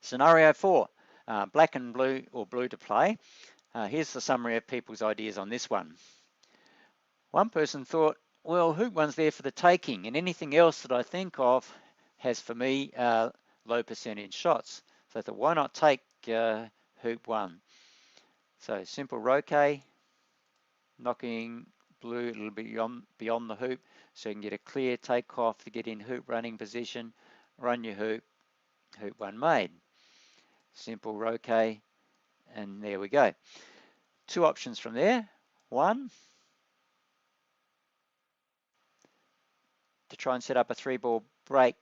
Scenario 4, black and blue or blue to play. Here's the summary of people's ideas on this one. One person thought, well, hoop one's there for the taking, and anything else that I think of has for me low percentage shots. So I thought, why not take hoop one? So simple roquet, knocking blue a little bit beyond the hoop so you can get a clear takeoff to get in hoop running position, run your hoop, hoop one made. Simple roquet, and there we go. Two options from there. One, to try and set up a 3-ball break,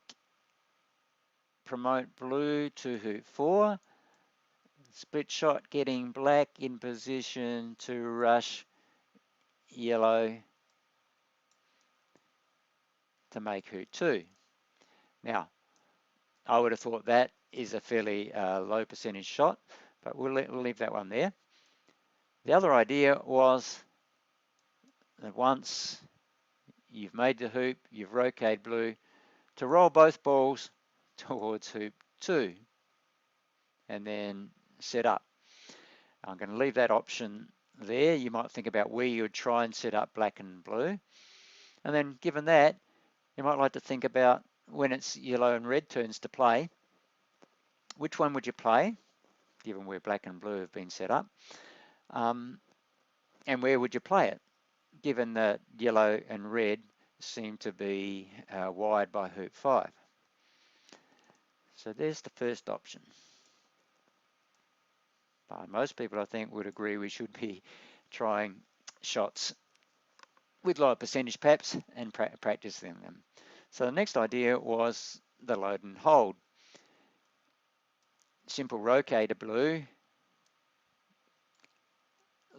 promote blue to hoop 4, split shot getting black in position to rush yellow to make hoop 2. Now, I would have thought that is a fairly low percentage shot, but we'll leave that one there. The other idea was that once you've made the hoop, you've roqueted blue, to roll both balls towards hoop 2 and then set up. I'm going to leave that option there. You might think about where you would try and set up black and blue. And then given that, you might like to think about when it's yellow and red turns to play, which one would you play, given where black and blue have been set up, and where would you play it, given that yellow and red seem to be wide by hoop 5. So there's the first option. Most people, I think, would agree we should be trying shots with lower percentage perhaps and practicing them. So the next idea was the load and hold. Simple roquet to blue,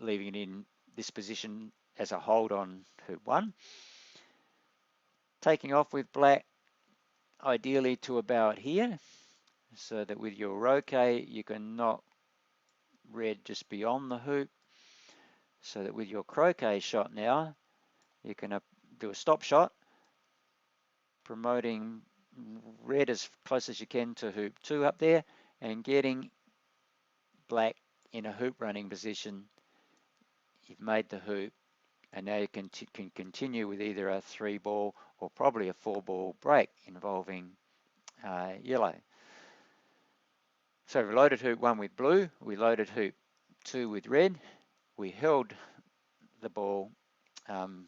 leaving it in this position as a hold on hoop 1. Taking off with black, ideally to about here, so that with your roquet you can knock red just beyond the hoop, so that with your croquet shot now, you can do a stop shot, promoting red as close as you can to hoop 2 up there, and getting black in a hoop running position. You've made the hoop, and now you can continue with either a 3-ball or probably a 4-ball break involving yellow. So we loaded hoop 1 with blue, we loaded hoop 2 with red, we held the ball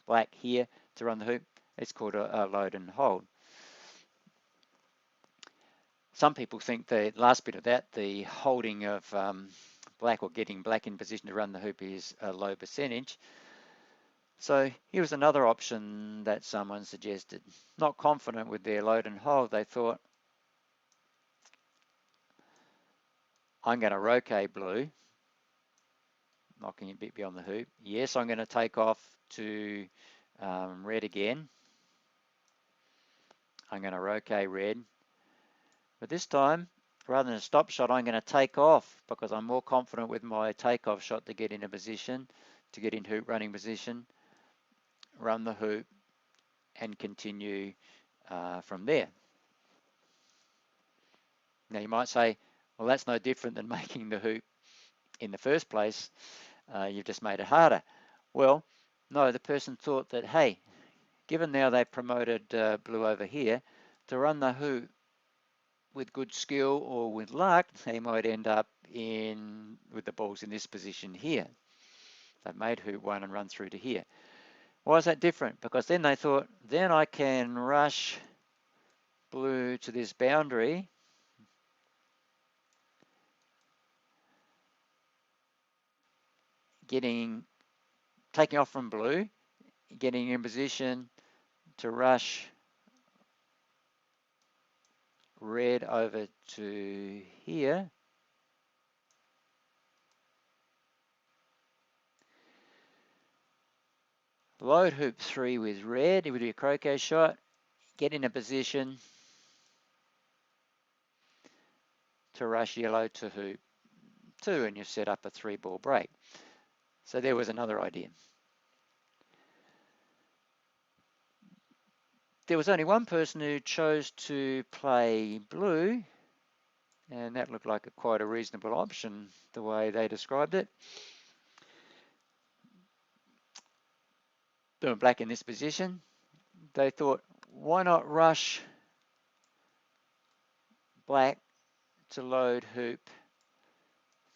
black here to run the hoop. It's called a load and hold. Some people think the last bit of that, the holding of black or getting black in position to run the hoop, is a low percentage. So here was another option that someone suggested. Not confident with their load and hold, they thought, I'm going to roquet blue, knocking it a bit beyond the hoop. Yes, I'm going to take off to red again. I'm going to roquet red. But this time, rather than a stop shot, I'm going to take off because I'm more confident with my takeoff shot to get in a position, to get in hoop running position, run the hoop, and continue from there. Now you might say, well, that's no different than making the hoop in the first place. You've just made it harder. Well, no, the person thought that, hey, given now they've promoted blue over here, to run the hoop with good skill or with luck, they might end up with the balls in this position here. They've made hoop 1 and run through to here. Why is that different? Because then they thought, then I can rush blue to this boundary taking off from blue, getting in position to rush red over to here. Load hoop 3 with red, it would be a croquet shot, get in a position to rush yellow to hoop 2, and you've set up a 3-ball break. So there was another idea. There was only one person who chose to play blue, And that looked like quite a reasonable option, the way they described it. Doing black in this position, they thought, why not rush black to load hoop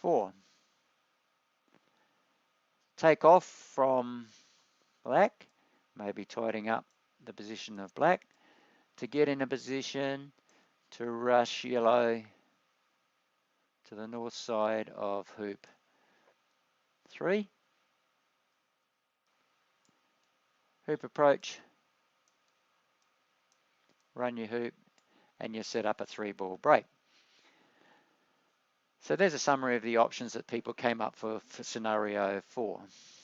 4? Take off from black, maybe tidying up the position of black, to get in a position to rush yellow to the north side of hoop 3. Hoop approach, run your hoop, and you set up a 3-ball break. So there's a summary of the options that people came up for scenario 4.